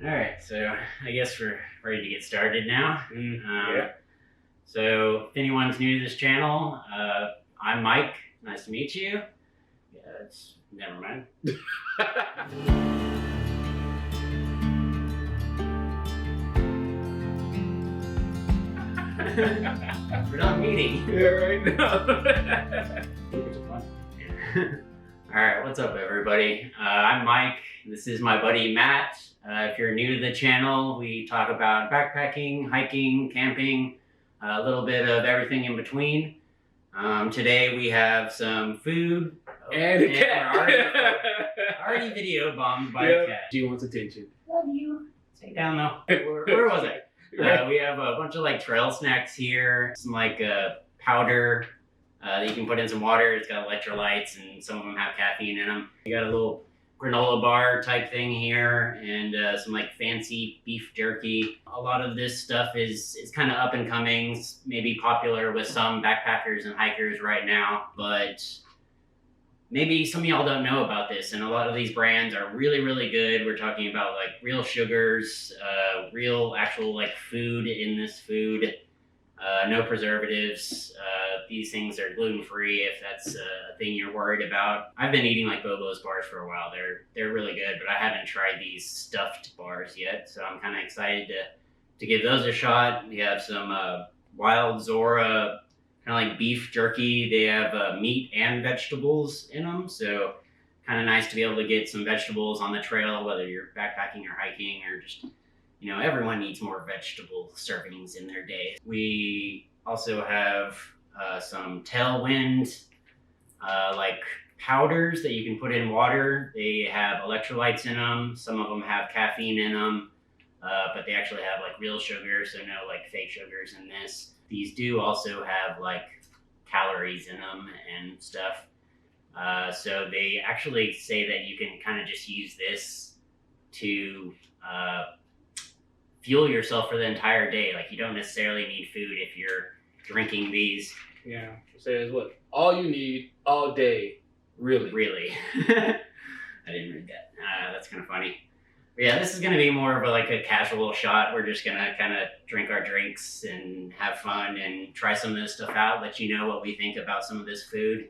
All right, so I guess we're ready to get started now. Yeah. So if anyone's new to this channel, I'm Mike. Nice to meet you. Yeah, never mind. We're not meeting. Yeah, right now. All right, what's up, everybody? I'm Mike. This is my buddy Matt. If you're new to the channel, we talk about backpacking, hiking, camping, a little bit of everything in between. Today we have some food and a cat. Already video bombed by Yep. a cat. She wants attention. Love you. Stay down though. Where was I? We have a bunch of like trail snacks here. Some like powder that you can put in some water. It's got electrolytes and some of them have caffeine in them. You got a little granola bar type thing here and some like fancy beef jerky. A lot of this stuff is kind of up and coming, maybe popular with some backpackers and hikers right now, but maybe some of y'all don't know about this, and a lot of these brands are really, really good. We're talking about like real sugars, real actual like food in this food, no preservatives. These things are gluten-free if that's a thing you're worried about. I've been eating like Bobo's bars for a while. They're really good, but I haven't tried these stuffed bars yet, so I'm kind of excited to give those a shot. We have some wild Zora kind of like beef jerky. They have meat and vegetables in them, so kind of nice to be able to get some vegetables on the trail, whether you're backpacking or hiking or just, you know, everyone needs more vegetable servings in their day. We also have some Tailwind like powders that you can put in water. They have electrolytes in them. Some of them have caffeine in them, but they actually have like real sugar, so no like fake sugars in this. These do also have like calories in them and stuff. So they actually say that you can kind of just use this to fuel yourself for the entire day. Like you don't necessarily need food if you're drinking these. Yeah. It says what? All you need all day. Really? Really. I didn't read that. That's kind of funny. But yeah, this is going to be more of a casual shot. We're just going to kind of drink our drinks and have fun and try some of this stuff out, let you know what we think about some of this food.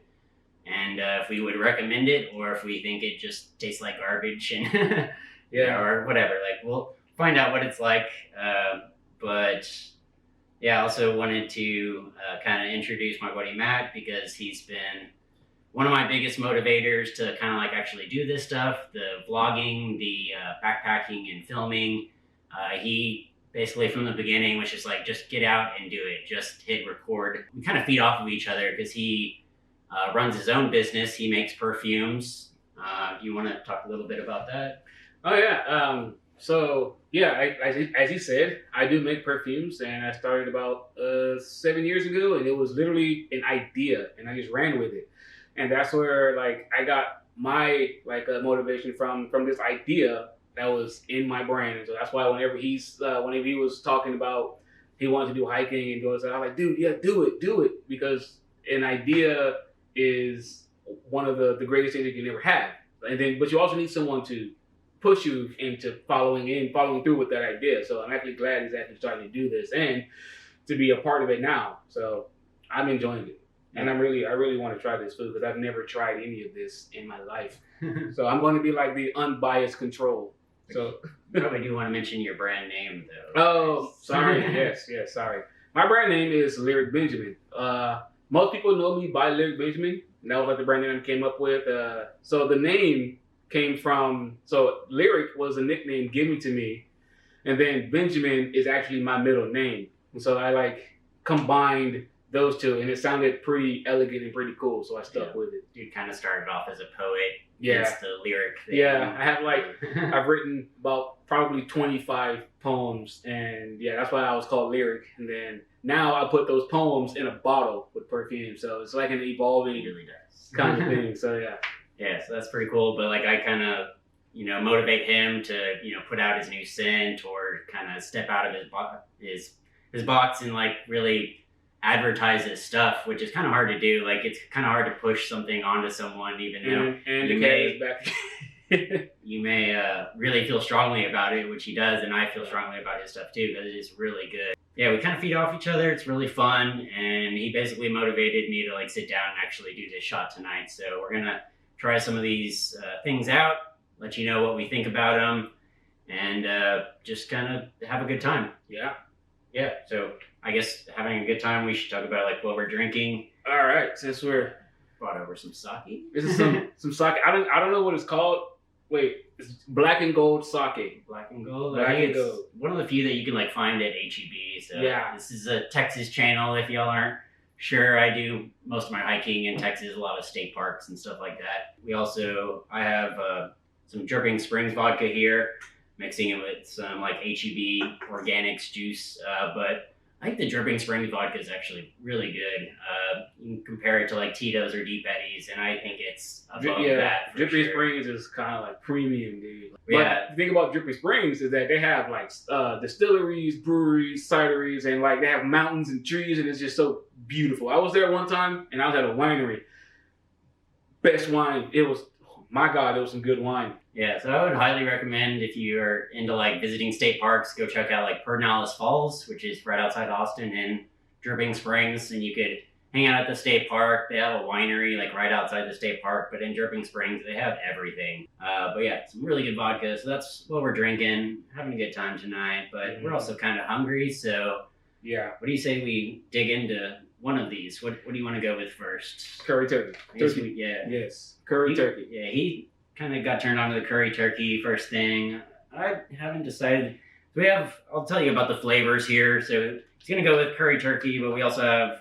And if we would recommend it or if we think it just tastes like garbage and Yeah. or whatever. Like we'll find out what it's like. But yeah, I also wanted to kind of introduce my buddy Matt because he's been one of my biggest motivators to kind of like actually do this stuff, the vlogging, the backpacking and filming. He basically from the beginning was just like, just get out and do it. Just hit record. We kind of feed off of each other because he runs his own business. He makes perfumes. You want to talk a little bit about that? Oh yeah. So yeah, as you said, I do make perfumes, and I started about 7 years ago, and it was literally an idea, and I just ran with it. And that's where like I got my like motivation from this idea that was in my brain. And so that's why whenever he was talking about he wanted to do hiking and doing stuff, I was like, dude, yeah, do it, because an idea is one of the greatest things you can ever have. And then, but you also need someone to push you into following through with that idea. So I'm actually glad he's actually starting to do this and to be a part of it now. So I'm enjoying it. And I really want to try this food because I've never tried any of this in my life. So I'm going to be like the unbiased control. So I probably do want to mention your brand name though. Oh, sorry. yes, sorry. My brand name is Lyric Benjamin. Most people know me by Lyric Benjamin. And that was like the brand name I came up with. So the name came from, so Lyric was a nickname given to me. And then Benjamin is actually my middle name. And so I like combined those two, and it sounded pretty elegant and pretty cool, so I stuck with it. You kind of started off as a poet. Yeah. It's the lyric thing. Yeah, I have like, I've written about probably 25 poems, and yeah, that's why I was called Lyric. And then now I put those poems in a bottle with perfume, so it's like an evolving really does. kind of thing, so yeah. Yeah, so that's pretty cool, but like I kind of, you know, motivate him to, you know, put out his new scent or kind of step out of his box and like really advertise his stuff, which is kind of hard to do. Like it's kind of hard to push something onto someone, even though and you the cat is back. you may really feel strongly about it, which he does, and I feel strongly about his stuff too, because it is really good. Yeah, we kind of feed off each other. It's really fun, and he basically motivated me to like sit down and actually do this shot tonight. So we're gonna try some of these things out, let you know what we think about them, and just kind of have a good time. Yeah. Yeah, so I guess having a good time, we should talk about like what we're drinking. All right, since we're brought over some sake. This is some sake. I don't know what it's called. Wait, it's black and gold sake. Black and gold. Black and gold. One of the few that you can like find at HEB. So yeah, this is a Texas channel. If y'all aren't sure, I do most of my hiking in Texas, a lot of state parks and stuff like that. I have some Dripping Springs vodka here, mixing it with some like HEB organics juice, but I think the Dripping Springs vodka is actually really good. You can compare it to like Tito's or Deep Eddies, and I think it's above that. Dripping Springs is kind of like premium, dude. Yeah. But the thing about Dripping Springs is that they have like distilleries, breweries, cideries, and like they have mountains and trees, and it's just so beautiful. I was there one time, and I was at a winery. Best wine. It was, oh my God, it was some good wine. Yeah, so I would highly recommend if you're into like visiting state parks, go check out like Pedernales Falls, which is right outside Austin, and Dripping Springs, and you could hang out at the state park. They have a winery like right outside the state park, but in Dripping Springs they have everything. But yeah, some really good vodka. So that's what we're drinking, having a good time tonight. But we're also kind of hungry, so yeah. What do you say we dig into one of these? What do you want to go with first? Curry turkey. Yeah. Yes. Curry turkey. Yeah, he kind of got turned on to the curry turkey first thing. I haven't decided. So I'll tell you about the flavors here. So it's going to go with curry turkey, but we also have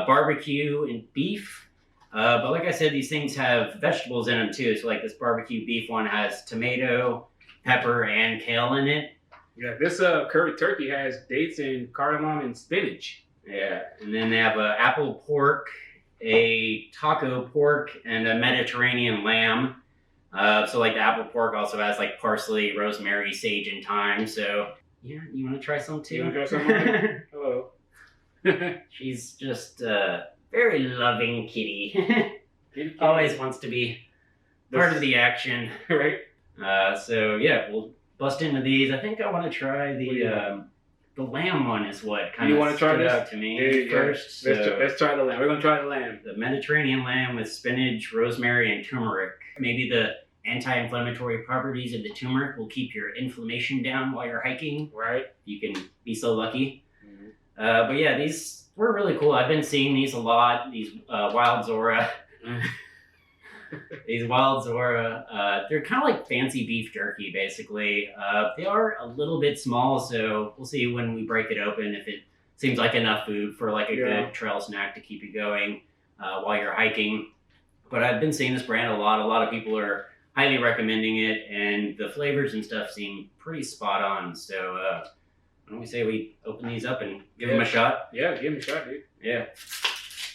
barbecue and beef. But like I said, these things have vegetables in them too. So like this barbecue beef one has tomato, pepper, and kale in it. Yeah, this curry turkey has dates and cardamom and spinach. Yeah, and then they have apple pork, a taco pork, and a Mediterranean lamb. So like the apple pork also has like parsley, rosemary, sage, and thyme. So yeah, you want to try some too? You want to try some? Hello. She's just a very loving kitty. Always wants to be part of the action. Right. So yeah, we'll bust into these. I think I want to try the lamb one is what kind of stood out to me first. Let's try the lamb. We're going to try the lamb. The Mediterranean lamb with spinach, rosemary, and turmeric. Maybe the anti-inflammatory properties of the turmeric will keep your inflammation down while you're hiking. Right. You can be so lucky. But yeah, these were really cool. I've been seeing these a lot. These wild Zora. These wild Zora, they're kind of like fancy beef jerky, basically. They are a little bit small, so we'll see when we break it open if it seems like enough food for like a good trail snack to keep you going while you're hiking. But I've been seeing this brand a lot. A lot of people are highly recommending it, and the flavors and stuff seem pretty spot on. So why don't we say we open these up and give them a shot? Yeah, give them a shot, dude. Yeah.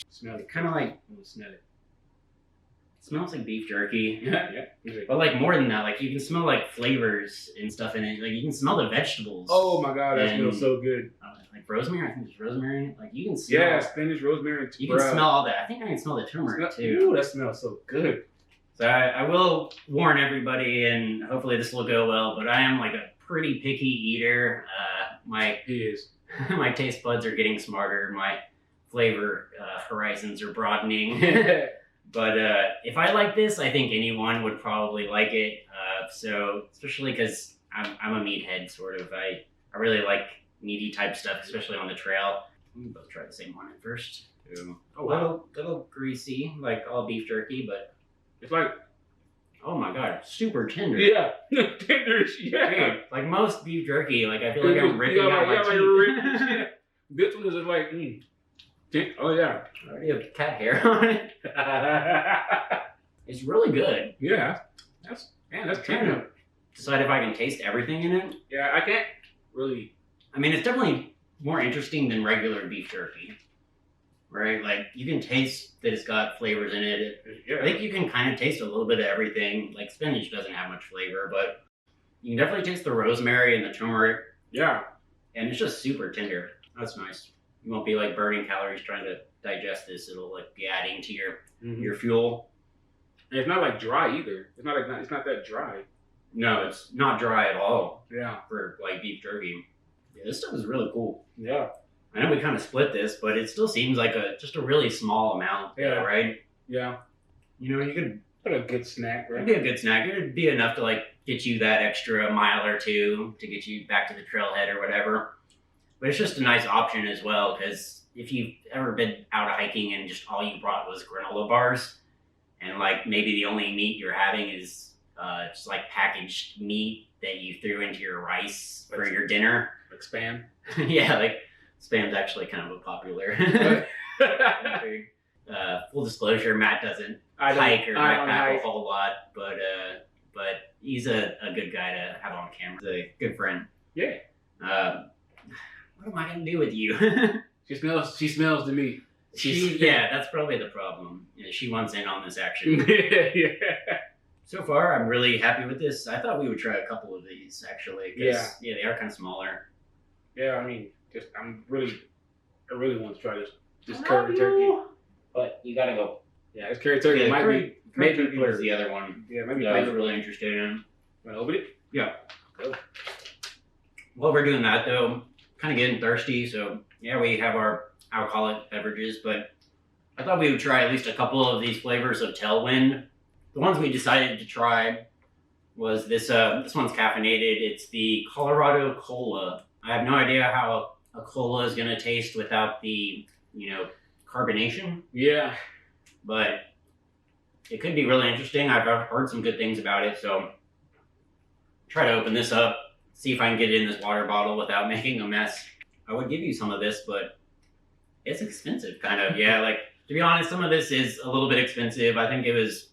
Smell it. Kind of like, smell it. Smells like beef jerky. Yeah. But like more than that, like you can smell like flavors and stuff in it. Like you can smell the vegetables. Oh my God, that smells so good. Like rosemary, I think there's rosemary in it. Like you can smell. Yeah, spinach, rosemary. You can smell all that. I think I can smell the turmeric too. Ooh, that smells so good. So I will warn everybody, and hopefully this will go well. But I am like a pretty picky eater. My taste buds are getting smarter. My flavor horizons are broadening. But if I like this, I think anyone would probably like it. So especially because I'm a meathead, sort of. I really like meaty type stuff, especially on the trail. We both try the same one at first. Oh wow, little greasy, like all beef jerky, but it's like, oh my God, super tender. Yeah, tender. Yeah, dude, like most beef jerky, like I feel like I'm ripping out my teeth. Yeah. This one is just like, oh yeah, I already have cat hair on it. It's really good. Yeah, that's tender. Decide if I can taste everything in it. Yeah, I can't really. I mean, it's definitely more interesting than regular beef jerky, right? Like you can taste that it's got flavors in it. Yeah. I think you can kind of taste a little bit of everything. Like spinach doesn't have much flavor, but you can definitely taste the rosemary and the turmeric. Yeah, and it's just super tender. That's nice. You won't be like burning calories trying to digest this. It'll like be adding to your fuel. And it's not like dry either. It's not that dry. No, it's not dry at all. Yeah. For like beef jerky. Yeah, this stuff is really cool. Yeah. I know we kind of split this, but it still seems like just a really small amount. Yeah. Right? Yeah. You know, you could like a good snack, right? It'd be a good snack. It'd be enough to like get you that extra mile or two to get you back to the trailhead or whatever. But it's just a nice option as well, because if you've ever been out hiking and just all you brought was granola bars, and like maybe the only meat you're having is just like packaged meat that you threw into your rice for your dinner. Like Spam? Yeah, like Spam's actually kind of a popular food. Full disclosure, Matt doesn't hike or backpack a whole lot, but he's a good guy to have on camera. He's a good friend. Yeah. What am I gonna do with you? She smells to me. Yeah, that's probably the problem. Yeah, she wants in on this action. Yeah. So far, I'm really happy with this. I thought we would try a couple of these actually. Yeah, they are kind of smaller. Yeah, I mean, I really want to try this curry turkey. But you gotta go. Yeah, this curry turkey maybe was the other one. Yeah, maybe. I was really interested in. Want to open it? Yeah. Go. While we're doing that though, kind of getting thirsty, so yeah, we have our alcoholic beverages, but I thought we would try at least a couple of these flavors of Tailwind. The ones we decided to try was this one's caffeinated. It's the Colorado Cola. I have no idea how a cola is gonna taste without the, carbonation. Yeah. But it could be really interesting. I've heard some good things about it, so try to open this up, see if I can get it in this water bottle without making a mess. I would give you some of this, but it's expensive, kind of. Yeah, like, to be honest, some of this is a little bit expensive. I think it was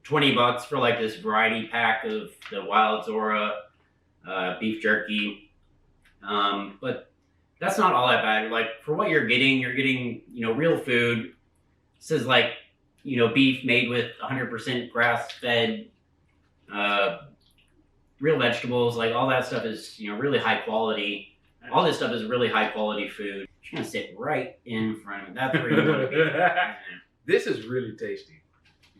$20 for like this variety pack of the wild Zora beef jerky. But that's not all that bad. Like, for what you're getting, real food. It says like, beef made with 100% grass-fed, real vegetables. Like, all that stuff is, really high quality. All this stuff is really high quality food. It's gonna sit right in front of me. That's where you want to be. This is really tasty.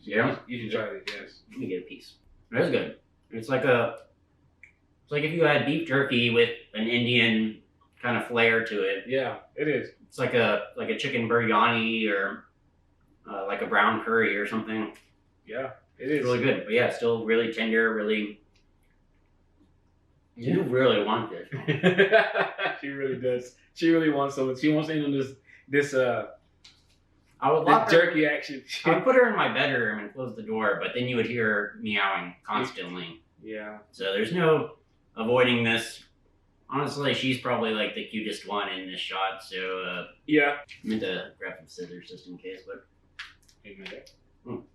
Yeah, you should try it. Yes. Let me get a piece. It's good. It's like if you had beef jerky with an Indian kind of flair to it. Yeah, it is. It's like a chicken biryani or like a brown curry or something. Yeah, it is. It's really good. But yeah, still really tender, really. You really want this. She really does. She really wants some. She wants in on this I would love jerky action. I would put her in my bedroom and close the door, but then you would hear her meowing constantly. Yeah. So there's no avoiding this. Honestly, she's probably like the cutest one in this shot. So yeah. I meant to grab some scissors just in case, but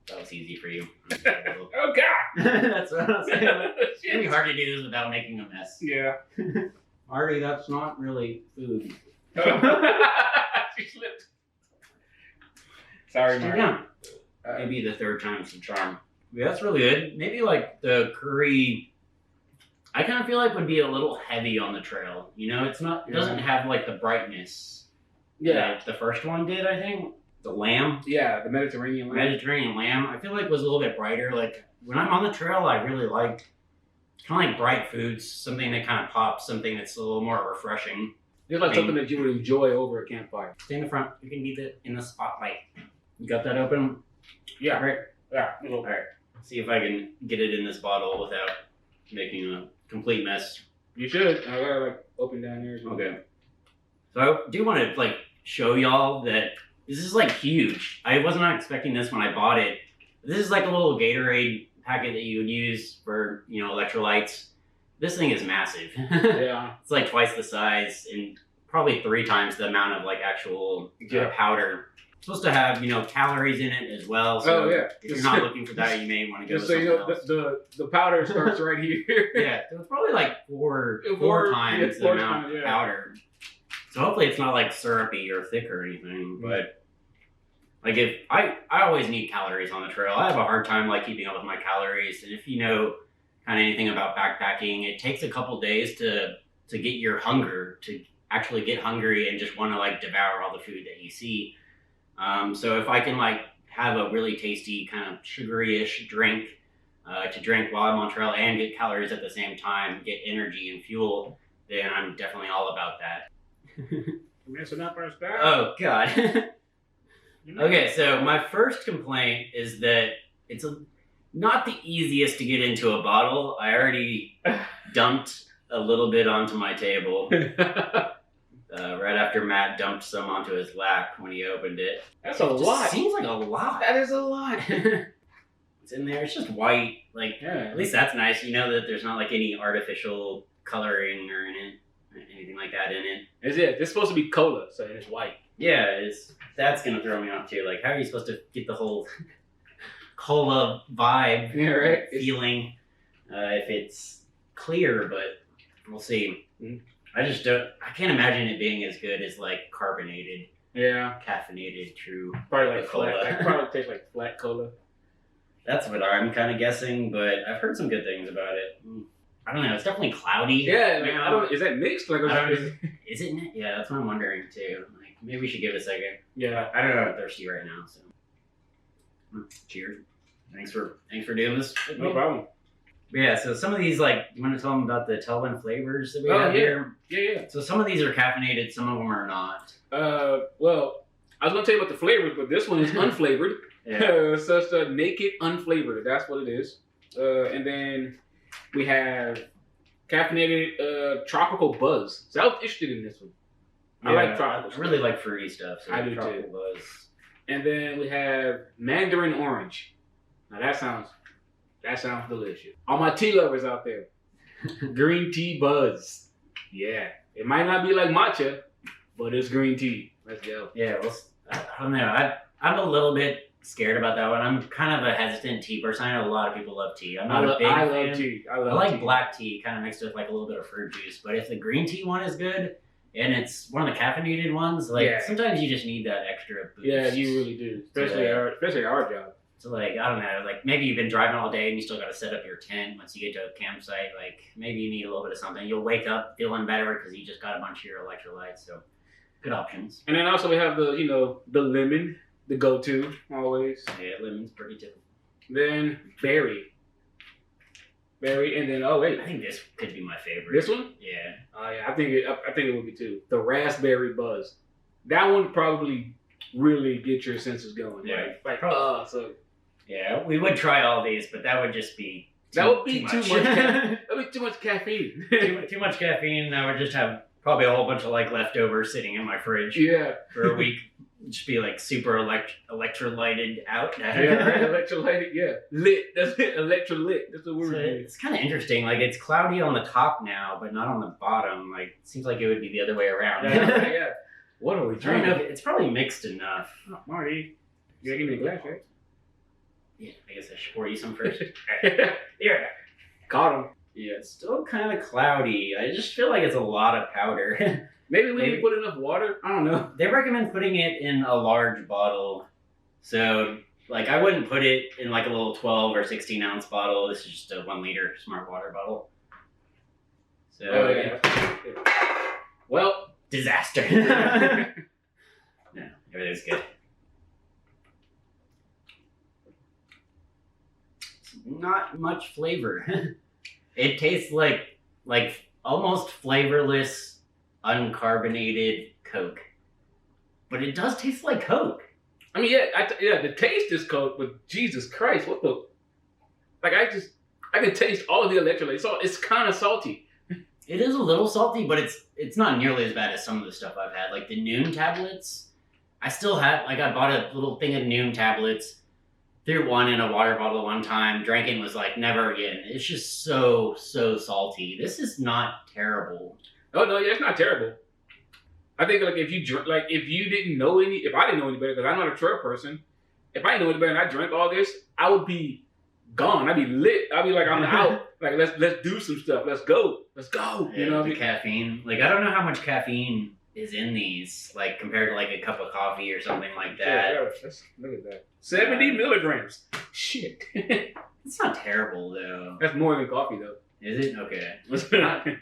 that was easy for you. Oh God! That's what I was saying. It's really hard to do this without making a mess. Yeah. Marty, that's not really food. She slipped. Sorry, Marty. Yeah. Maybe the third time's the charm. Yeah, that's really good. Maybe like the curry, I kind of feel like would be a little heavy on the trail. It's not. It doesn't have like the brightness. Yeah. That the first one did, I think. The lamb. Yeah, the Mediterranean lamb. Mediterranean lamb. I feel like was a little bit brighter. Like when I'm on the trail, I really like kind of like bright foods, something that kind of pops, something that's a little more refreshing. It's like something that you would enjoy over a campfire. Stay in the front. You can be in the spotlight. You got that open? Yeah. All right. Yeah. All right. See if I can get it in this bottle without making a complete mess. You should. I gotta like open down there. Okay. So I do want to like show y'all that this is like huge. I was not expecting this when I bought it. This is like a little Gatorade packet that you would use for, electrolytes. This thing is massive. Yeah. It's like twice the size and probably 3 times the amount of like actual powder. It's supposed to have, calories in it as well. So if you're not looking for that, you may want to go with something else. The powder starts right here. Yeah, so it's probably like four times the amount of powder. So hopefully it's not like syrupy or thick or anything, but like if I always need calories on the trail. I have a hard time like keeping up with my calories, and if you know kind of anything about backpacking, it takes a couple days to get your hunger, to actually get hungry and just want to like devour all the food that you see. So if I can like have a really tasty kind of sugary-ish drink to drink while I'm on trail and get calories at the same time, get energy and fuel, then I'm definitely all about that. Messing up our style. Oh, God. Okay, so my first complaint is that it's not the easiest to get into a bottle. I already dumped a little bit onto my table right after Matt dumped some onto his lap when he opened it. That's a lot. Seems like a lot. That is a lot. It's in there. It's just white. Like, at least that's nice. You know that there's not like any artificial coloring or anything like that in it. Is it? It's supposed to be cola, so it's white. Yeah, that's gonna throw me off too. Like, how are you supposed to get the whole cola vibe feeling if it's clear? But we'll see. I can't imagine it being as good as like carbonated, caffeinated, true. Probably like cola. Probably tastes like flat cola. That's what I'm kind of guessing, but I've heard some good things about it. I don't know. It's definitely cloudy. Yeah, like, is that mixed? Like, is it? Yeah, that's what I'm wondering too. Like, maybe we should give it a second. Yeah, I don't know. I'm thirsty right now. So, cheers. Thanks for doing this. No problem. Yeah. So some of these, like, you want to tell them about the Tailwind flavors that we have here? Yeah. So some of these are caffeinated. Some of them are not. Well, I was gonna tell you about the flavors, but this one is unflavored. Yeah. So it's naked unflavored. That's what it is. And then we have caffeinated tropical buzz. So I was interested in this one. Yeah, I like tropical. I really like fruity stuff. So I do tropical too. Buzz. And then we have mandarin orange. Now that sounds delicious. All my tea lovers out there, green tea buzz. Yeah, it might not be like matcha, but it's green tea. Let's go. Yeah, well, I don't know. I'm a little bit scared about that one. I'm kind of a hesitant tea person. I know a lot of people love tea. I'm not a big fan. I love tea. I like tea. Black tea, kind of mixed with like a little bit of fruit juice. But if the green tea one is good, and it's one of the caffeinated ones, like sometimes you just need that extra boost. Yeah, you really do. Especially our job. So like, I don't know, like maybe you've been driving all day and you still got to set up your tent once you get to a campsite. Like maybe you need a little bit of something. You'll wake up feeling better because you just got a bunch of your electrolytes. So good options. And then also we have the lemon, the go-to always. Yeah, lemon's pretty typical. Then berry, and then I think this could be my favorite. This one? Yeah. Oh yeah, I think it would be too. The raspberry buzz. That one probably really get your senses going. Yeah. So. Yeah, we would try all these, but that would just be too much. That would be too much caffeine. too much caffeine. I would just have probably a whole bunch of like leftovers sitting in my fridge. Yeah. For a week. Just be like super electrolyted out. Electrolyted. Yeah. Lit. That's it. Electrolyte. That's the word. It's kind of interesting. Like it's cloudy on the top now, but not on the bottom. Like it seems like it would be the other way around. Yeah. What are we drinking? I don't know. It's probably mixed enough. Oh, Marty, you gotta give me a glass, right? Yeah, I guess I should pour you some first. Here, caught him. Yeah, it's still kind of cloudy. I just feel like it's a lot of powder. Maybe we didn't put enough water. I don't know. They recommend putting it in a large bottle. So, like, I wouldn't put it in like a little 12 or 16 ounce bottle. This is just a 1 liter smart water bottle. So, well, disaster. No, everything's good. Not much flavor. It tastes like almost flavorless, uncarbonated Coke, but it does taste like Coke. I mean, the taste is Coke, but Jesus Christ, what the? Like, I can taste all of the electrolytes. So it's kind of salty. It is a little salty, but it's not nearly as bad as some of the stuff I've had. Like the Noon tablets, I still have. Like I bought a little thing of Noon tablets. Threw one in a water bottle one time, drank it and was like, never again. It's just so salty. This is not terrible. Oh no, yeah, it's not terrible. I think like if you didn't know if I didn't know any better, because I'm not a trail person, if I didn't know any better and I drank all this, I would be gone. I'd be lit. I'd be like, I'm out. Like let's do some stuff. Let's go. Yeah, you know, the caffeine. Like I don't know how much caffeine is in these, like compared to like a cup of coffee or something like that. Yeah, look at that. 70 milligrams. Shit. It's not terrible though. That's more than coffee though. Is it? Okay.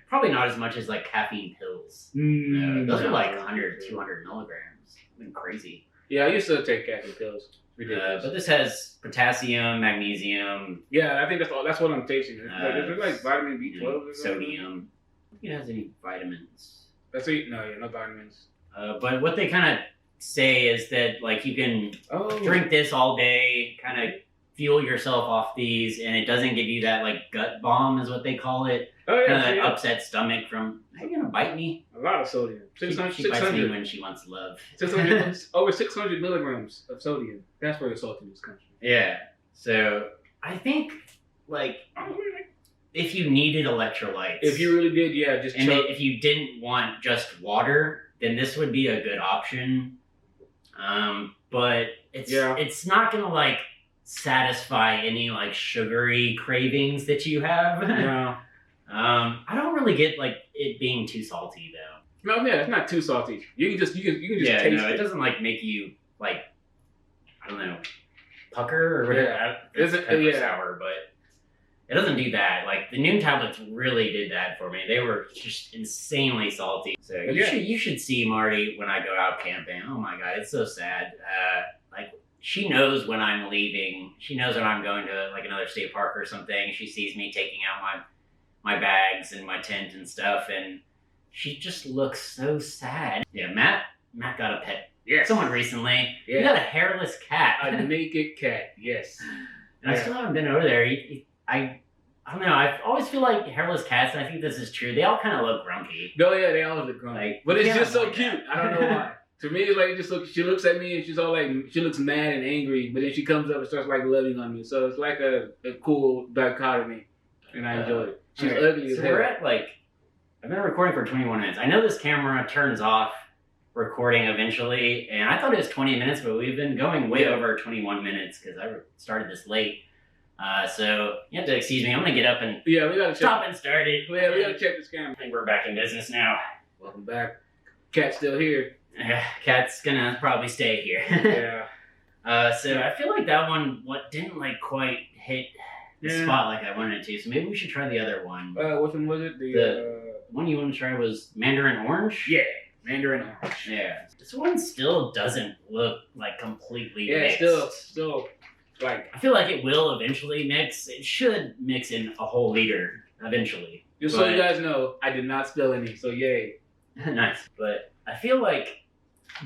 Probably not as much as like caffeine pills. Those are like 100, 200 milligrams. Crazy. Yeah, I used to take caffeine pills. Ridiculous. But this has potassium, magnesium. Yeah, I think that's what I'm tasting. There's like vitamin B12 or something. Sodium. I don't think it has any vitamins. That's it. No vitamins. But what they kind of say is that like you can drink this all day, kind of fuel yourself off these, and it doesn't give you that like gut bomb, is what they call it. Oh yeah, kind of that upset stomach from. Are you gonna bite me? A lot of sodium. She bites me when she wants love. 600, over 600 milligrams of sodium. That's where the saltiness comes from. Yeah. So I think like if you needed electrolytes, if you really did, yeah, just if you didn't want just water, then this would be a good option. But it's not gonna like satisfy any like sugary cravings that you have. No. I don't really get like it being too salty though. No, yeah, it's not too salty. You can just taste it doesn't like make you like I don't know pucker or whatever. Yeah. It's pepper sour, but it doesn't do that. Like the Noon tablets really did that for me. They were just insanely salty. So you should see Marty when I go out camping. Oh my god, it's so sad. Like she knows when I'm leaving. She knows when I'm going to like another state park or something. She sees me taking out my bags and my tent and stuff, and she just looks so sad. Yeah, Matt got a pet. Yes. Someone recently. Yeah. He got a hairless cat. A naked cat. Yes. And I still haven't been over there. I don't know. I always feel like hairless cats, and I think this is true. They all kind of look grumpy. No, yeah, they all look grumpy. Like, but it's just so cute. That. I don't know why. To me, it's like she looks at me and she's all like, she looks mad and angry, but then she comes up and starts like loving on me. So it's like a cool dichotomy, and I enjoy it. She's ugly as hell. We're at like, I've been recording for 21 minutes. I know this camera turns off recording eventually, and I thought it was 20 minutes, but we've been going way over 21 minutes because I started this late. So you have to excuse me. I'm gonna get up and we gotta stop and start it. Yeah, we gotta check this camera. I think we're back in business now. Welcome back. Cat's still here. Cat's gonna probably stay here. Yeah. So I feel like that one didn't like quite hit the spot like I wanted to. So maybe we should try the other one. Which one was it? The one you want to try was Mandarin Orange. Yeah, Mandarin Orange. Yeah. This one still doesn't look like completely mixed. Yeah, still like. I feel like it will eventually mix. It should mix in a whole liter eventually. Just so you guys know, I did not spill any. So yay. Nice. But I feel like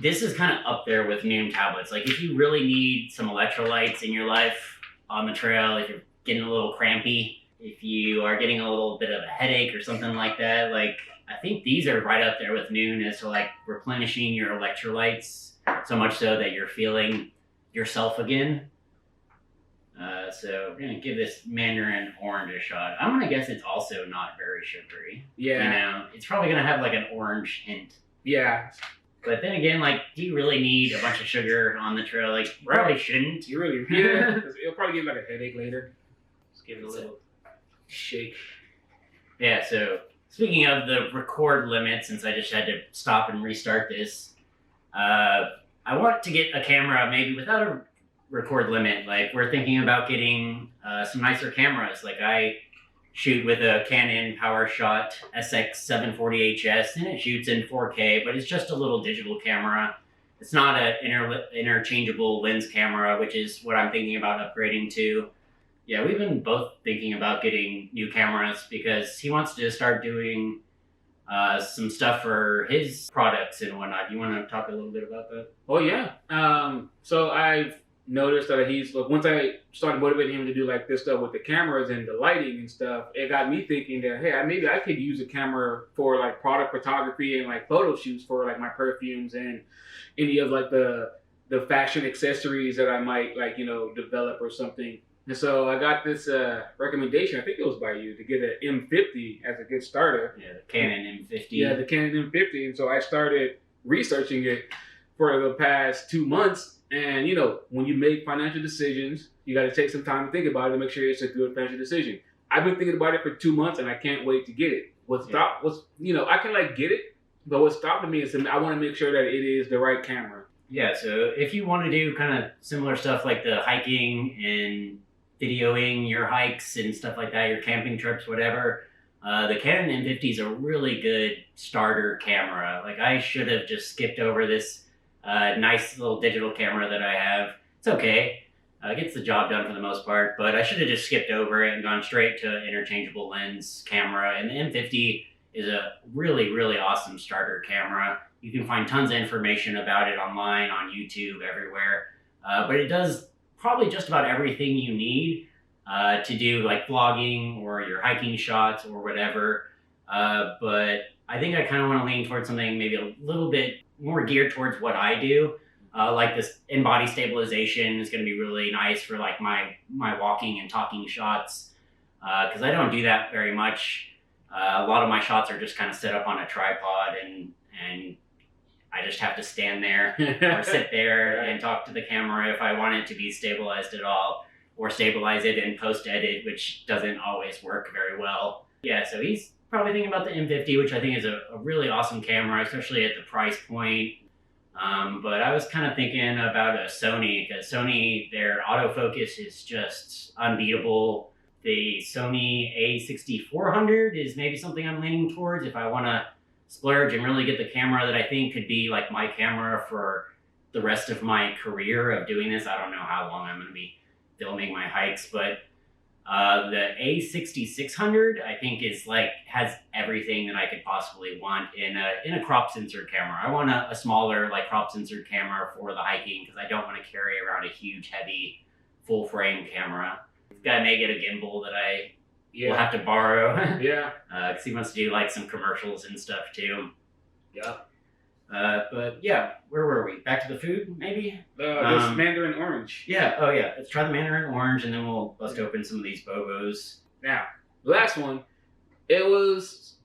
this is kind of up there with Noon tablets. Like if you really need some electrolytes in your life on the trail, if you're getting a little crampy, if you are getting a little bit of a headache or something like that, like I think these are right up there with Noon as to like replenishing your electrolytes so much so that you're feeling yourself again. So we're gonna give this Mandarin Orange a shot. I'm gonna guess it's also not very sugary. Yeah. You know, it's probably gonna have like an orange hint. Yeah. But then again, like, do you really need a bunch of sugar on the trail? Like, you probably shouldn't. You really, yeah. It'll probably give like a headache later. Just give it a little shake. Yeah, so speaking of the record limit, since I just had to stop and restart this, I want to get a camera maybe without a record limit. Like, we're thinking about getting some nicer cameras. Like, I shoot with a Canon PowerShot SX740HS, and it shoots in 4K, but it's just a little digital camera. It's not an interchangeable lens camera, which is what I'm thinking about upgrading to. Yeah, we've been both thinking about getting new cameras because he wants to start doing some stuff for his products and whatnot. You want to talk a little bit about that? Oh, yeah. So I've noticed that once I started motivating him to do like this stuff with the cameras and the lighting and stuff, it got me thinking that, hey, maybe I could use a camera for like product photography and like photo shoots for like my perfumes and any of like the fashion accessories that I might like, develop or something. And so I got this recommendation, I think it was by you, to get an M50 as a good starter. Yeah, the Canon M50. Yeah, the Canon M50. And so I started researching it for the past 2 months. And, when you make financial decisions, you got to take some time to think about it and make sure it's a good financial decision. I've been thinking about it for 2 months and I can't wait to get it. I can like get it, but what's stopping me is I want to make sure that it is the right camera. Yeah, so if you want to do kind of similar stuff like the hiking and videoing your hikes and stuff like that, your camping trips, whatever, the Canon M50 is a really good starter camera. Like I should have just skipped over this nice little digital camera that I have. It's okay. Gets the job done for the most part, but I should have just skipped over it and gone straight to interchangeable lens camera. And the M50 is a really, really awesome starter camera. You can find tons of information about it online, on YouTube, everywhere. But it does probably just about everything you need to do like vlogging or your hiking shots or whatever. But I think I kind of want to lean towards something maybe a little bit more geared towards what I do. Like this in-body stabilization is going to be really nice for like my walking and talking shots because I don't do that very much. A lot of my shots are just kind of set up on a tripod and I just have to stand there or sit there and talk to the camera if I want it to be stabilized at all, or stabilize it in post-edit, which doesn't always work very well. Yeah, so he's probably thinking about the M50, which I think is a really awesome camera, especially at the price point. But I was kind of thinking about a Sony, because Sony, their autofocus is just unbeatable. The Sony A6400 is maybe something I'm leaning towards if I want to splurge and really get the camera that I think could be like my camera for the rest of my career of doing this. I don't know how long I'm going to be filming my hikes, but the A6600 I think is like has everything that I could possibly want in a crop sensor camera. I want a smaller like crop sensor camera for the hiking because I don't want to carry around a huge heavy full frame camera. This guy may get a gimbal that I will have to borrow. Because he wants to do like some commercials and stuff too. But yeah, where were we? Back to the food, maybe? This Mandarin Orange. Yeah, oh yeah. Let's try the Mandarin Orange and then we'll bust open some of these Bobos. Now, the last one, it was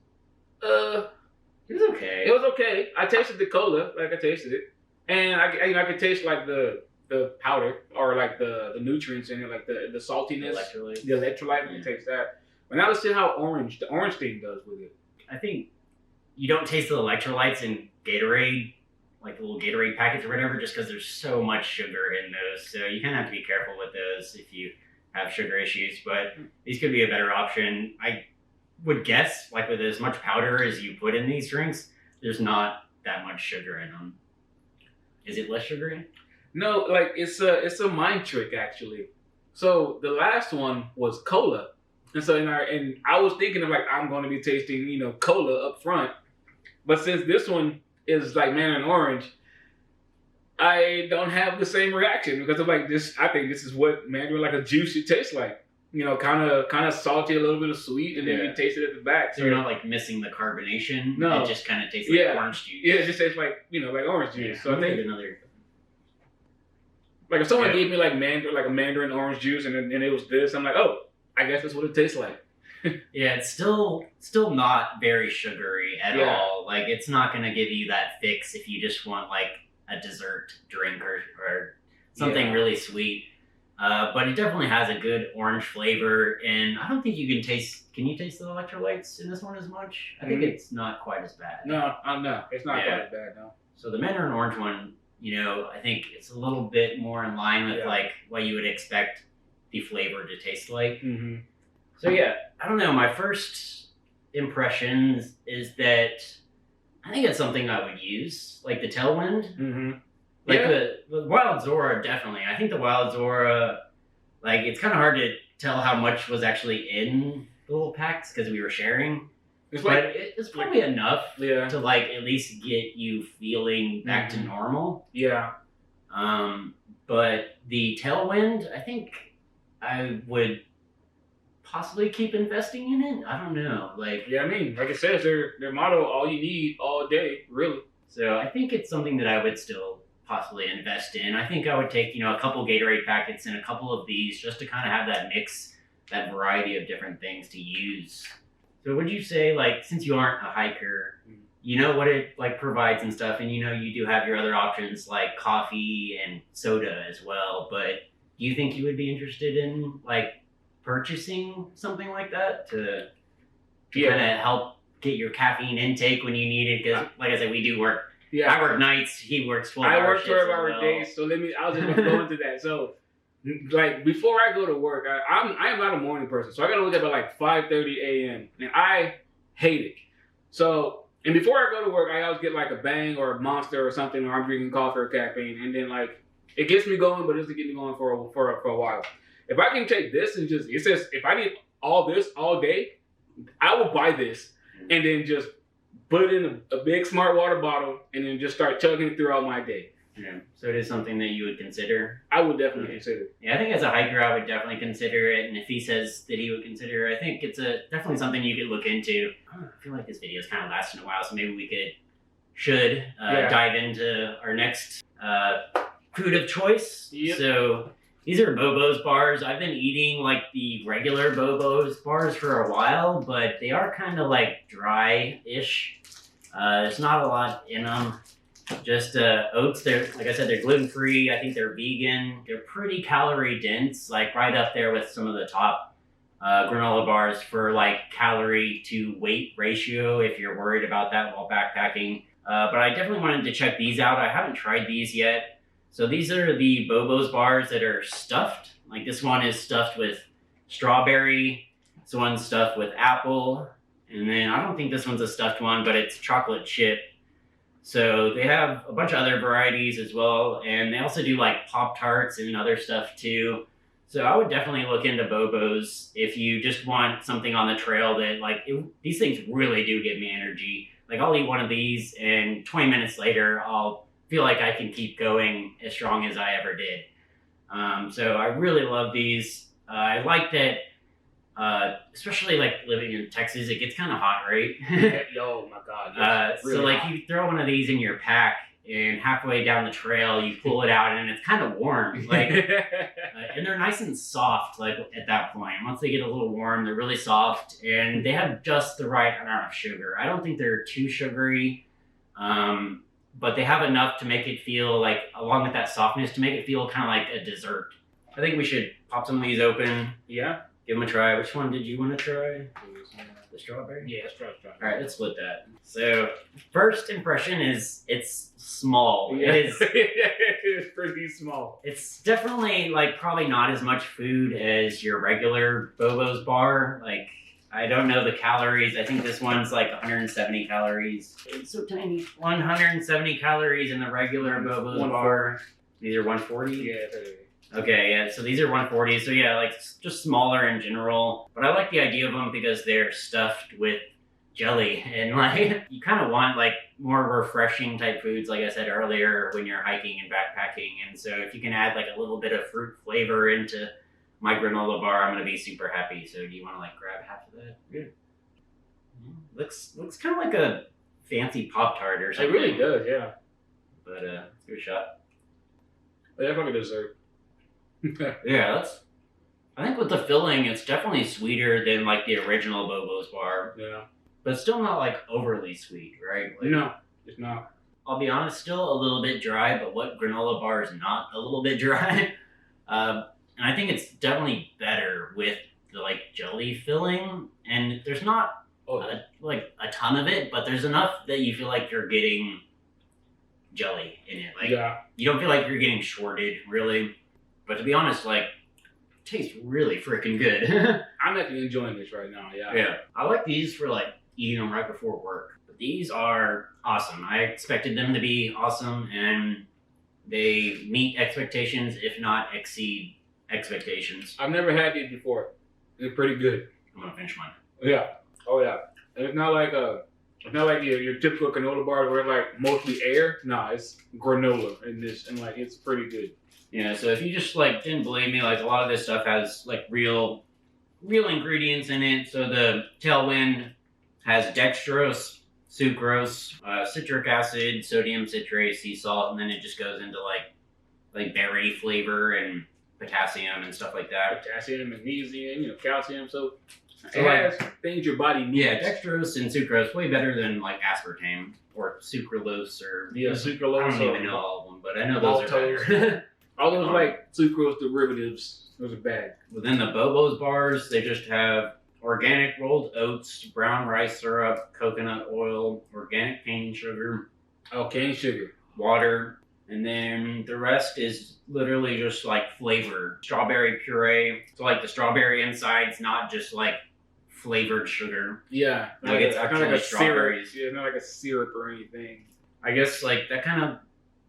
okay. It was okay. I tasted the cola, like I tasted it. And I could taste like the powder or like the nutrients in it, like the saltiness. The electrolyte, I can taste that. But now let's see how the orange thing does with it. I think you don't taste the electrolytes in Gatorade, like the little Gatorade packets or whatever, just because there's so much sugar in those. So you kind of have to be careful with those if you have sugar issues. But these could be a better option. I would guess, like with as much powder as you put in these drinks, there's not that much sugar in them. Is it less sugary? No, like it's a mind trick actually. So the last one was cola. And so and I was thinking of like I'm going to be tasting, cola up front. But since this one is like Mandarin Orange, I don't have the same reaction because of like this. I think this is what Mandarin like a juice should taste like. Kind of salty, a little bit of sweet, and then you taste it at the back. So you're not like missing the carbonation. No, it just kind of tastes like orange juice. Yeah, it just tastes like like orange juice. Yeah, so I think another. Like if someone gave me like a Mandarin orange juice and it was this, I'm like, oh, I guess that's what it tastes like. Yeah, it's still not very sugary at all. Like it's not gonna give you that fix if you just want like a dessert drink or something really sweet. But it definitely has a good orange flavor, and I don't think you can taste. Can you taste the electrolytes in this one as much? I think it's not quite as bad. No, it's not quite as bad. No. So the Mandarin Orange one, I think it's a little bit more in line with like what you would expect the flavor to taste like. Mm-hmm. So yeah, I don't know. My first impressions is that I think it's something I would use, like the Tailwind. Mm-hmm. Like the Wild Zora, definitely. I think the Wild Zora, like it's kind of hard to tell how much was actually in the little packs because we were sharing. But it's probably enough to like at least get you feeling back to normal. Yeah. But the Tailwind, I think I would possibly keep investing in it. I don't know. Like it says their motto, all you need all day, really. So I think it's something that I would still possibly invest in. I think I would take, a couple Gatorade packets and a couple of these just to kind of have that mix, that variety of different things to use. So would you say, like, since you aren't a hiker, you know what it like provides and stuff, and you do have your other options like coffee and soda as well, but do you think you would be interested in like purchasing something like that to kind of help get your caffeine intake when you need it? Because like I said, we do work. Yeah, I work nights. He works 12 hours. I work 12-hour days. So I was just going to go into that. So, like before I go to work, I am not a morning person. So I got to wake up at like 5:30 a.m. and I hate it. So, and before I go to work, I always get like a Bang or a Monster or something, or I'm drinking coffee or caffeine, and then like It gets me going, but it doesn't get me going for a while. If I can take this and just, it says, if I need all this all day, I will buy this and then just put it in a big smart water bottle and then just start chugging it throughout my day. Yeah. So it is something that you would consider? I would definitely consider it. Yeah, I think as a hiker, I would definitely consider it. And if he says that he would consider it, I think it's definitely something you could look into. I feel like this video is kind of lasting a while, so maybe we should dive into our next food of choice. Yep. So these are Bobo's bars. I've been eating like the regular Bobo's bars for a while, but they are kind of like dry-ish. There's not a lot in them. Just oats. They're, like I said, they're gluten-free. I think they're vegan. They're pretty calorie-dense, like right up there with some of the top granola bars for like calorie to weight ratio if you're worried about that while backpacking. But I definitely wanted to check these out. I haven't tried these yet. So these are the Bobo's bars that are stuffed. Like this one is stuffed with strawberry. This one's stuffed with apple. And then I don't think this one's a stuffed one, but it's chocolate chip. So they have a bunch of other varieties as well. And they also do like Pop-Tarts and other stuff too. So I would definitely look into Bobo's if you just want something on the trail that like, these things really do give me energy. Like I'll eat one of these and 20 minutes later, I'll feel like I can keep going as strong as I ever did. So I really love these. I like that, especially like living in Texas, it gets kind of hot, right? Oh my God. Really so like hot. You throw one of these in your pack and halfway down the trail, you pull it out and it's kind of warm. Like, and they're nice and soft, like at that point. Once they get a little warm, they're really soft and they have just the right amount of sugar. I don't think they're too sugary. But they have enough to make it feel like, along with that softness, to make it feel kind of like a dessert. I think we should pop some of these open. Yeah. Give them a try. Which one did you want to try? The strawberry? Yeah, strawberry. All right, let's split that. So, first impression is it's small. Yeah. It is. It is pretty small. It's definitely like probably not as much food as your regular Bobo's bar. Like, I don't know the calories. I think this one's like 170 calories. It's so tiny. 170 calories in the regular Bobo's bar. These are 140? Yeah. Okay, yeah, so these are 140. So yeah, like just smaller in general. But I like the idea of them because they're stuffed with jelly. And like, you kind of want like more refreshing type foods, like I said earlier, when you're hiking and backpacking. And so if you can add like a little bit of fruit flavor into my granola bar, I'm gonna be super happy. So do you want to like grab half of that? Yeah. Looks kind of like a fancy Pop-Tart or something. It really does, yeah. But let's give it a shot. That's like a dessert. Yeah, I think with the filling, it's definitely sweeter than like the original Bobo's bar. Yeah. But still not like overly sweet, right? Like, No, it's not. I'll be honest, still a little bit dry, but what granola bar is not a little bit dry? And I think it's definitely better with the like jelly filling. And there's not like a ton of it, but there's enough that you feel like you're getting jelly in it. Like, you don't feel like you're getting shorted, really. But to be honest, like, it tastes really freaking good. I'm actually enjoying this right now, yeah. Yeah. I like these for, like, eating them right before work. But these are awesome. I expected them to be awesome, and they meet expectations, if not exceed expectations. I've never had these before. They're pretty good. I'm gonna finish mine. Yeah. Oh, yeah. And it's not like your typical granola bar where it's like mostly air. No, it's granola in this, and like it's pretty good. Yeah, so if you just like didn't believe me, like a lot of this stuff has like real ingredients in it. So the Tailwind has dextrose, sucrose, citric acid, sodium citrate, sea salt, and then it just goes into like berry flavor and potassium and stuff like that. Potassium, magnesium, calcium. So it has things your body needs. Yeah, dextrose and sucrose way better than like aspartame or sucralose or sucralose. I don't even know all of them, but I know those are better. All those like sucrose derivatives, those are bad. Within the Bobo's bars, they just have organic rolled oats, brown rice syrup, coconut oil, organic cane sugar. Oh, cane sugar. Water. And then the rest is literally just like flavor. Strawberry puree. So like the strawberry inside's not just like flavored sugar. Yeah. Like it's actually like strawberries. Yeah, not like a syrup or anything. I guess like that kind of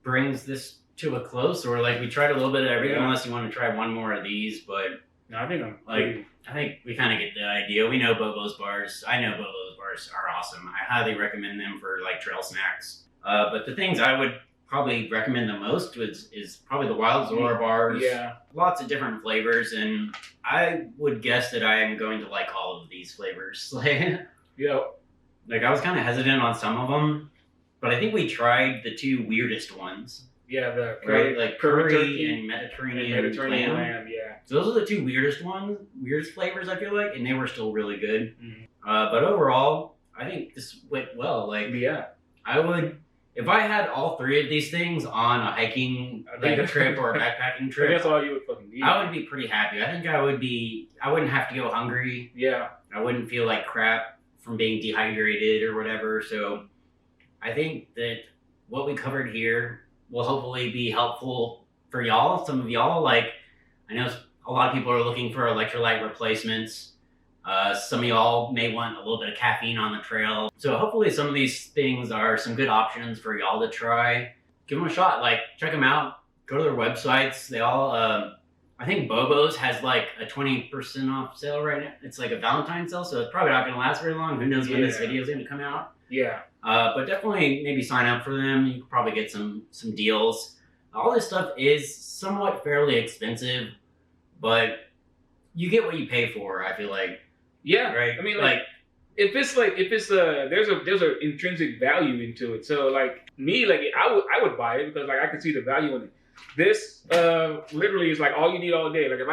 brings this to a close, or like we tried a little bit of everything. Unless you want to try one more of these, but no, I think I'm like I think we kind of get the idea. We know Bobo's bars. I know Bobo's bars are awesome. I highly recommend them for like trail snacks. But the things I would probably recommend the most is probably the Wild Zora bars. Yeah. Lots of different flavors, and I would guess that I am going to like all of these flavors. Yeah. Like I was kind of hesitant on some of them, but I think we tried the two weirdest ones. Yeah, the right, like curry turkey and Mediterranean lamb. Yeah. So those are the two weirdest flavors I feel like, and they were still really good. Mm-hmm. But overall, I think this went well. Like, yeah, I would, if I had all three of these things on a hiking trip or a backpacking trip, that's all you would fucking need. I would be pretty happy. I think I wouldn't have to go hungry. Yeah. I wouldn't feel like crap from being dehydrated or whatever. So I think that what we covered here will hopefully be helpful for y'all. Some of y'all, like, I know a lot of people are looking for electrolyte replacements. Some of y'all may want a little bit of caffeine on the trail. So hopefully some of these things are some good options for y'all to try. Give them a shot. Like, check them out. Go to their websites. They all, I think Bobo's has like a 20% off sale right now. It's like a Valentine's sale, so it's probably not going to last very long. Who knows when this video is going to come out. Yeah. But definitely maybe sign up for them. You can probably get some deals. All this stuff is somewhat fairly expensive, but you get what you pay for, I feel like. Yeah. Right? I mean, if there's a intrinsic value into it. So like me, like I would buy it because like I can see the value in it. This literally is like all you need all day. Like if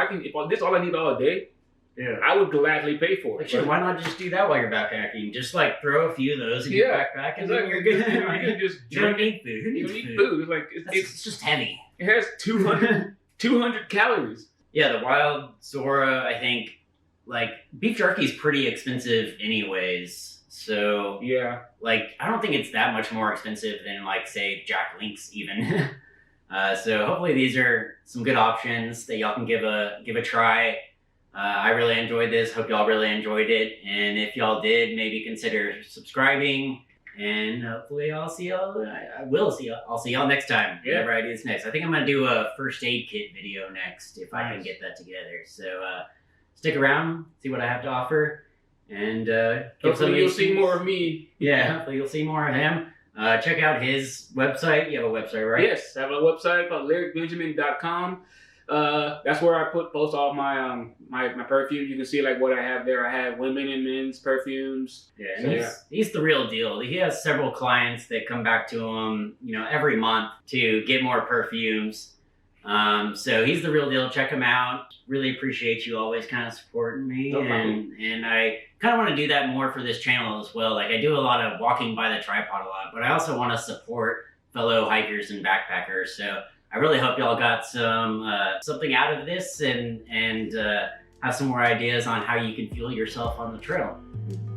this all I need all day, yeah, I would gladly pay for it. Like, sure, why not just do that while you're backpacking? Just like throw a few of those in your backpack and then you're good. You can just you don't need food. Who needs food? It's like it's just heavy. It has 200 calories. Yeah, the Wild Zora, I think, like beef jerky is pretty expensive anyways. So yeah, like I don't think it's that much more expensive than like say Jack Link's even. So hopefully these are some good options that y'all can give a try. I really enjoyed this. Hope y'all really enjoyed it. And if y'all did, maybe consider subscribing. And hopefully I'll see y'all next time. Yeah. Whatever I do this next. I think I'm going to do a first aid kit video next if I can get that together. So stick around, see what I have to offer. And hopefully you'll see more of me. Yeah, hopefully you'll see more of him. Check out his website. You have a website, right? Yes, I have a website called lyricbenjamin.com. That's where I post all my my perfumes. You can see like what I have there. I have women and men's perfumes. Yeah, and he's the real deal. He has several clients that come back to him, every month to get more perfumes. So he's the real deal. Check him out. Really appreciate you always kind of supporting me. No problem. And I kind of want to do that more for this channel as well. Like I do a lot of walking by the tripod a lot, but I also want to support fellow hikers and backpackers. So I really hope y'all got some something out of this and have some more ideas on how you can fuel yourself on the trail.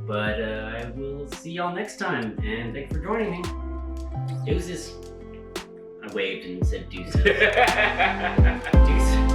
But I will see y'all next time, and thanks for joining me. Deuces. I waved and said deuces. Deuces.